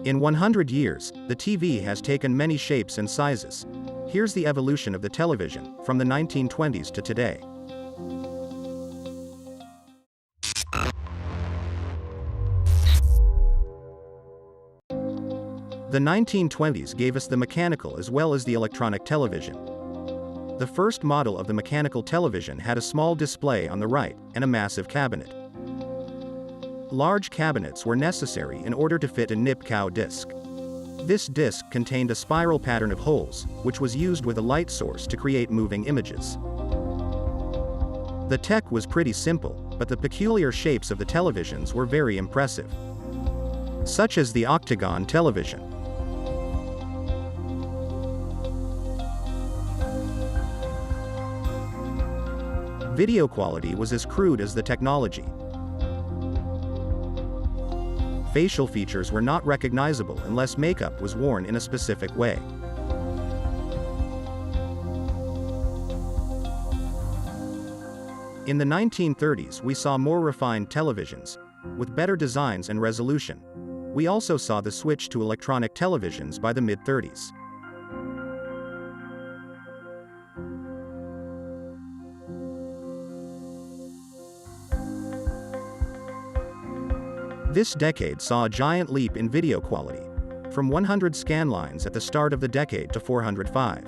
In 100 years, the TV has taken many shapes and sizes. Here's the evolution of the television, from the 1920s to today. The 1920s gave us the mechanical as well as the electronic television. The first model of the mechanical television had a small display on the right, and a massive cabinet. Large cabinets were necessary in order to fit a nip-cow disc. This disc contained a spiral pattern of holes, which was used with a light source to create moving images. The tech was pretty simple, but the peculiar shapes of the televisions were very impressive. Such as the octagon television. Video quality was as crude as the technology. Facial features were not recognizable unless makeup was worn in a specific way. In the 1930s, we saw more refined televisions, with better designs and resolution. We also saw the switch to electronic televisions by the mid-30s. This decade saw a giant leap in video quality, from 100 scan lines at the start of the decade to 405.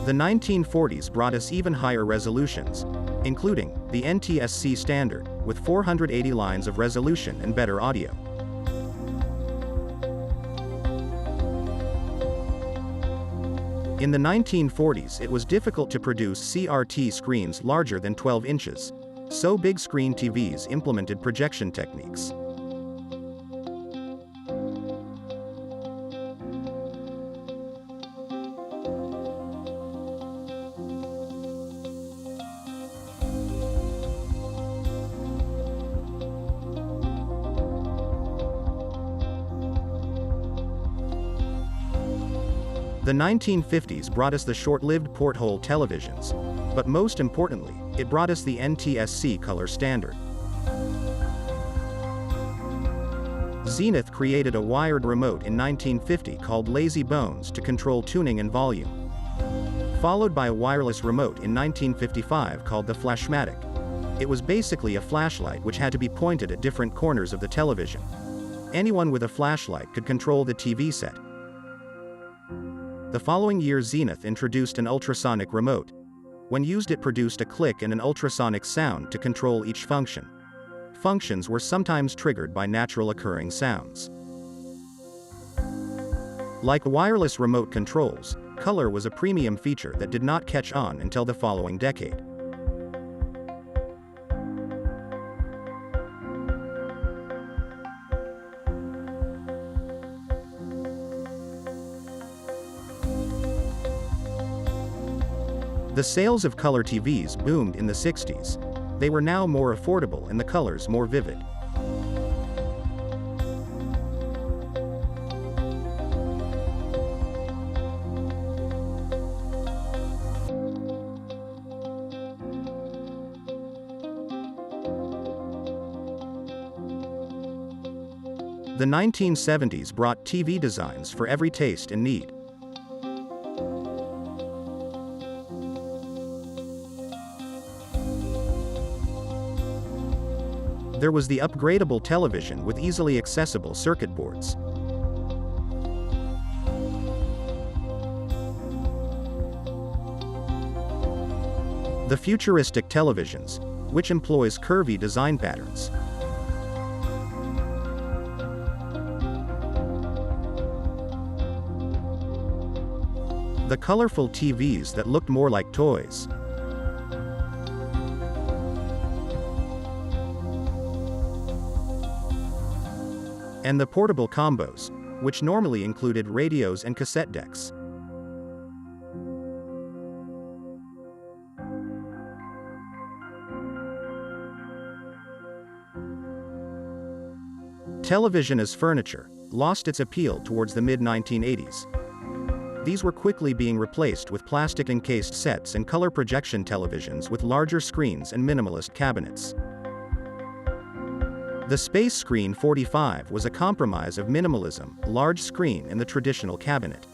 The 1940s brought us even higher resolutions, including the NTSC standard, with 480 lines of resolution and better audio. In the 1940s, it was difficult to produce CRT screens larger than 12 inches, so big screen TVs implemented projection techniques. The 1950s brought us the short-lived porthole televisions, but most importantly, it brought us the NTSC color standard. Zenith created a wired remote in 1950 called Lazy Bones to control tuning and volume, followed by a wireless remote in 1955 called the Flashmatic. It was basically a flashlight which had to be pointed at different corners of the television. Anyone with a flashlight could control the TV set. The following year, Zenith introduced an ultrasonic remote. When used, it produced a click and an ultrasonic sound to control each function. Functions were sometimes triggered by natural occurring sounds. Like wireless remote controls, color was a premium feature that did not catch on until the following decade. The sales of color TVs boomed in the 60s. They were now more affordable and the colors more vivid. The 1970s brought TV designs for every taste and need. There was the upgradable television with easily accessible circuit boards. The futuristic televisions, which employs curvy design patterns. The colorful TVs that looked more like toys. And the portable combos, which normally included radios and cassette decks. Television as furniture lost its appeal towards the mid-1980s. These were quickly being replaced with plastic-encased sets and color projection televisions with larger screens and minimalist cabinets. The Space Screen 45 was a compromise of minimalism, large screen and the traditional cabinet.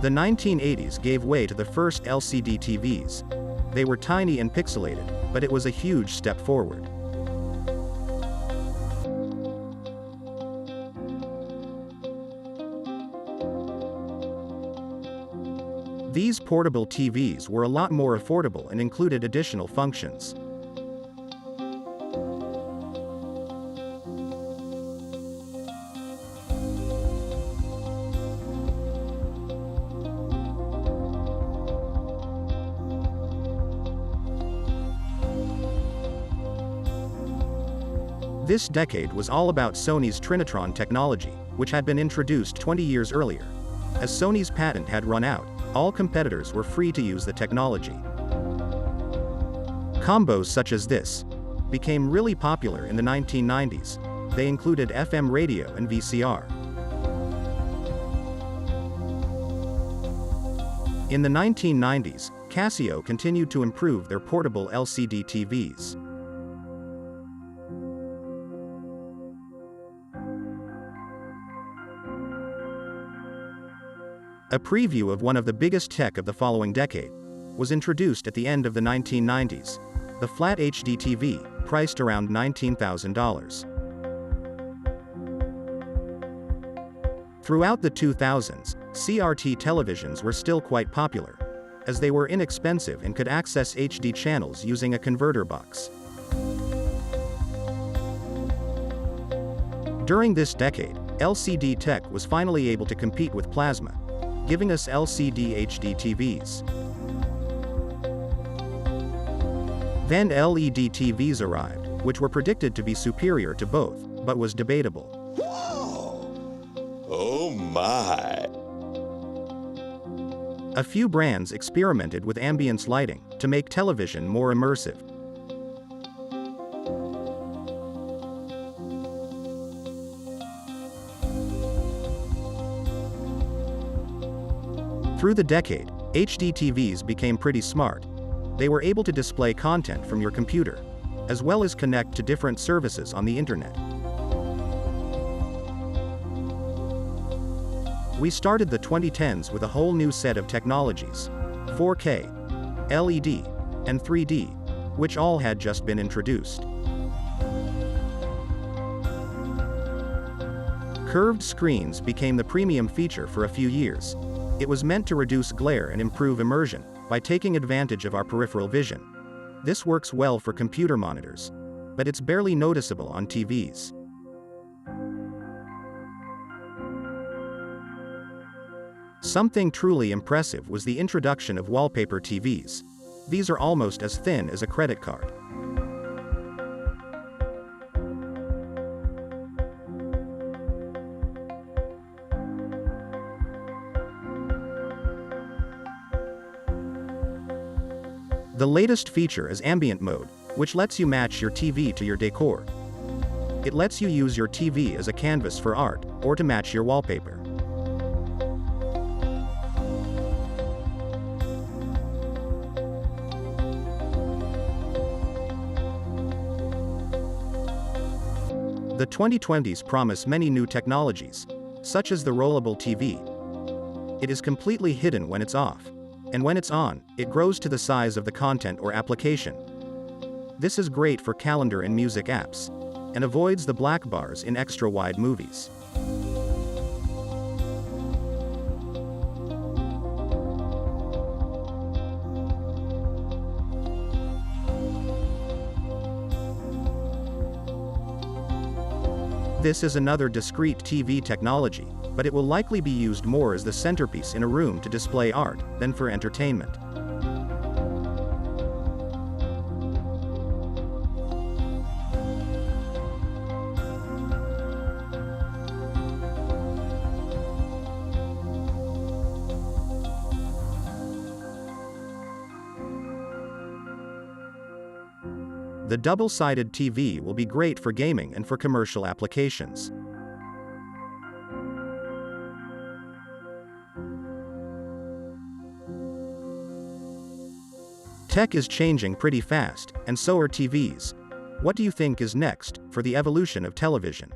The 1980s gave way to the first LCD TVs. They were tiny and pixelated, but it was a huge step forward. These portable TVs were a lot more affordable and included additional functions. This decade was all about Sony's Trinitron technology, which had been introduced 20 years earlier. As Sony's patent had run out, all competitors were free to use the technology. Combos such as this became really popular in the 1990s. They included FM radio and VCR. In the 1990s, Casio continued to improve their portable LCD TVs. A preview of one of the biggest tech of the following decade was introduced at the end of the 1990s, the Flat HD TV, priced around $19,000. Throughout the 2000s, CRT televisions were still quite popular, as they were inexpensive and could access HD channels using a converter box. During this decade, LCD tech was finally able to compete with plasma, giving us LCD HD TVs. Then LED TVs arrived, which were predicted to be superior to both, but was debatable. Whoa! Oh my! A few brands experimented with ambience lighting to make television more immersive. Through the decade, HD TVs became pretty smart. They were able to display content from your computer, as well as connect to different services on the internet. We started the 2010s with a whole new set of technologies: 4K, LED, and 3D, which all had just been introduced. Curved screens became the premium feature for a few years. It was meant to reduce glare and improve immersion by taking advantage of our peripheral vision. This works well for computer monitors, but it's barely noticeable on TVs. Something truly impressive was the introduction of wallpaper TVs. These are almost as thin as a credit card. The latest feature is ambient mode, which lets you match your TV to your decor. It lets you use your TV as a canvas for art, or to match your wallpaper. The 2020s promise many new technologies, such as the rollable TV. It is completely hidden when it's off. And when it's on, it grows to the size of the content or application. This is great for calendar and music apps, and avoids the black bars in extra-wide movies. This is another discrete TV technology, but it will likely be used more as the centerpiece in a room to display art than for entertainment. The double-sided TV will be great for gaming and for commercial applications. Tech is changing pretty fast, and so are TVs. What do you think is next for the evolution of television?